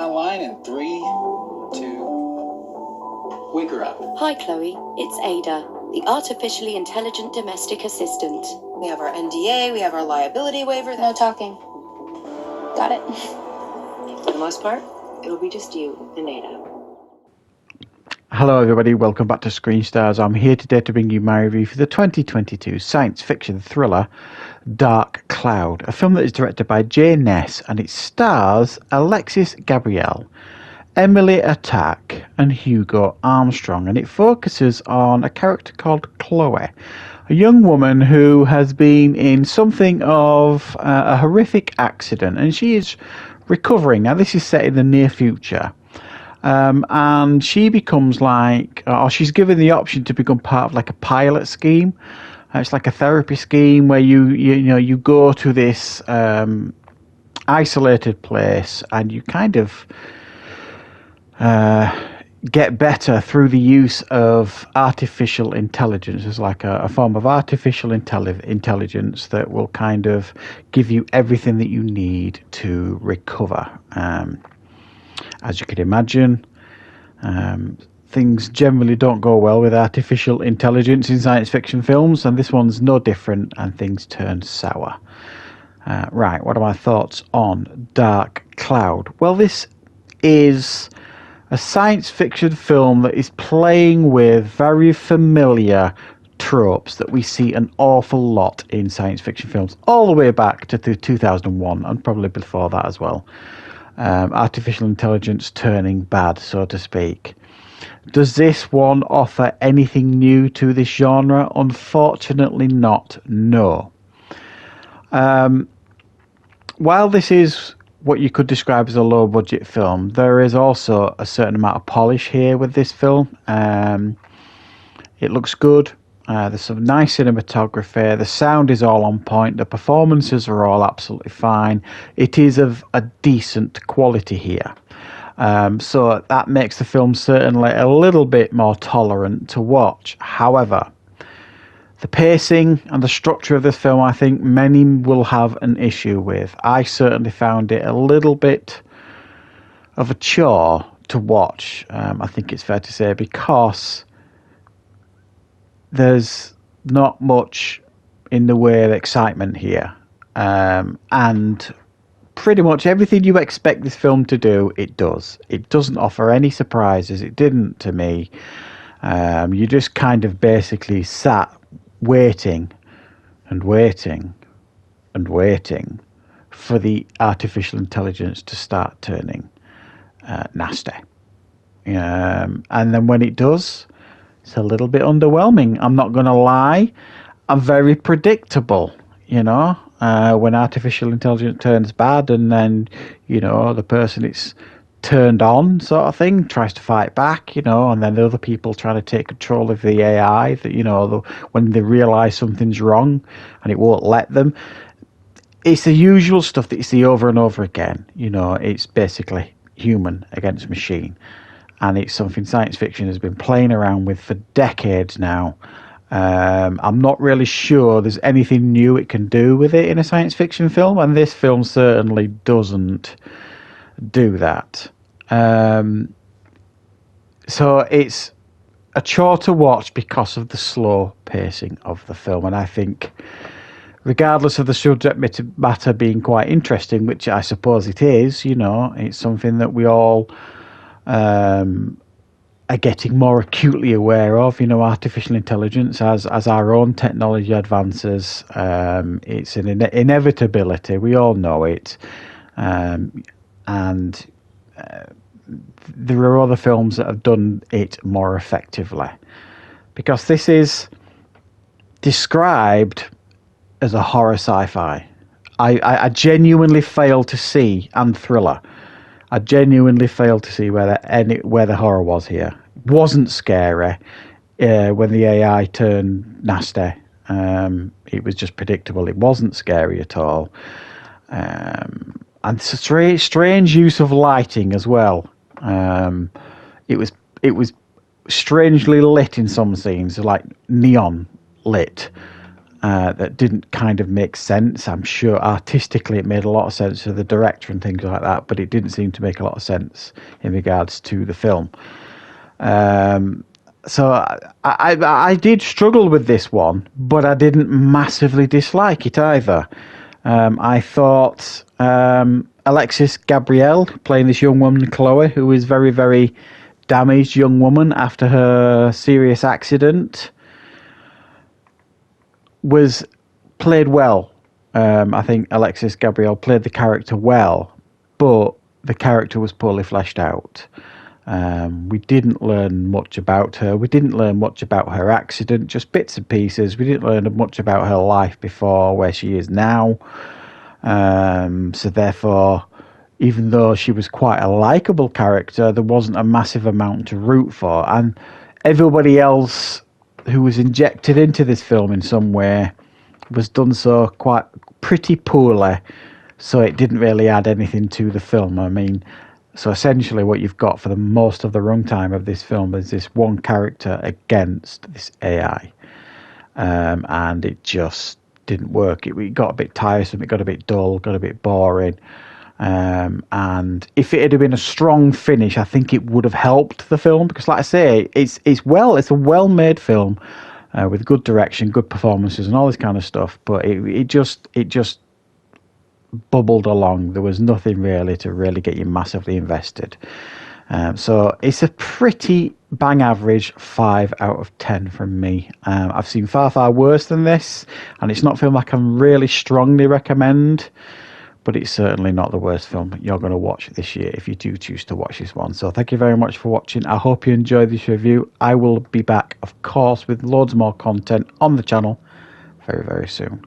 online in 3, 2... Wake her up. Hi, Chloe. It's Ada, the artificially intelligent domestic assistant. We have our NDA, we have our liability waiver. No talking. Got it. For the most part, it'll be just you and Ada. Hello everybody, welcome back to Screenstars. I'm here today to bring you my review for the 2022 science fiction thriller Dark Cloud, a film that is directed by Jay Ness and it stars Alexis Gabriel, Emily Attack and Hugo Armstrong, and it focuses on a character called Chloe, a young woman who has been in something of a horrific accident and she is recovering. Now this is set in the near future. And she becomes or she's given the option to become part of like a pilot scheme. It's like a therapy scheme where you go to this isolated place and you kind of get better through the use of artificial intelligence. It's like a form of artificial intelligence that will kind of give you everything that you need to recover. As you can imagine, things generally don't go well with artificial intelligence in science fiction films, and this one's no different, and things turn sour. Right, what are my thoughts on Dark Cloud? Well, this is a science fiction film that is playing with very familiar tropes that we see an awful lot in science fiction films, all the way back to 2001, and probably before that as well. Artificial intelligence turning bad, so to speak. Does this one offer anything new to this genre? Unfortunately not, no. While this is what you could describe as a low budget film, there is also a certain amount of polish here with this film. It looks good. There's some nice cinematography. The sound is all on point. The performances are all absolutely fine. It is of a decent quality here. So that makes the film certainly a little bit more tolerant to watch. However, the pacing and the structure of this film, I think many will have an issue with. I certainly found it a little bit of a chore to watch, I think it's fair to say, because there's not much in the way of excitement here. And pretty much everything you expect this film to do, it does. It doesn't offer any surprises. It didn't to me. You just kind of basically sat waiting and waiting and waiting for the artificial intelligence to start turning nasty. And then when it does, it's a little bit underwhelming. I'm not going to lie. I'm very predictable, when artificial intelligence turns bad and then, the person it's turned on sort of thing tries to fight back, and then the other people trying to take control of the AI that, when they realise something's wrong and it won't let them. It's the usual stuff that you see over and over again. It's basically human against machine. And it's something science fiction has been playing around with for decades now. I'm not really sure there's anything new it can do with it in a science fiction film, and this film certainly doesn't do that. So it's a chore to watch because of the slow pacing of the film, and I think regardless of the subject matter being quite interesting, which I suppose it is, it's something that we all are getting more acutely aware of, artificial intelligence as our own technology advances. It's an inevitability. We all know it. And there are other films that have done it more effectively, because this is described as a horror sci-fi. I genuinely fail to see, and thriller. I genuinely failed to see where the horror was here. Wasn't scary when the AI turned nasty. It was just predictable. It wasn't scary at all. And it's a strange use of lighting as well. It was strangely lit in some scenes, like neon lit. that didn't kind of make sense. I'm sure artistically it made a lot of sense to the director and things like that, but it didn't seem to make a lot of sense in regards to the film. So I did struggle with this one, but I didn't massively dislike it either. I thought Alexis Gabrielle, playing this young woman, Chloe, who is very, very damaged young woman after her serious accident, was played well. I think Alexis Gabrielle played the character well, but the character was poorly fleshed out. We didn't learn much about her. We didn't learn much about her accident, just bits and pieces. We didn't learn much about her life before, where she is now. So therefore, even though she was quite a likable character, there wasn't a massive amount to root for. And everybody else who was injected into this film in some way was done so quite pretty poorly, so it didn't really add anything to the film. I mean, so essentially what you've got for the most of the runtime of this film is this one character against this AI, and it just didn't work. It got a bit tiresome, it got a bit dull, got a bit boring. And if it had been a strong finish, I think it would have helped the film, because, like I say, it's a well-made film with good direction, good performances, and all this kind of stuff. But it just bubbled along. There was nothing really to really get you massively invested. So it's a pretty bang average 5 out of 10 from me. I've seen far worse than this, and it's not a film I can really strongly recommend. But it's certainly not the worst film you're going to watch this year if you do choose to watch this one. So thank you very much for watching. I hope you enjoyed this review. I will be back, of course, with loads more content on the channel very, very soon.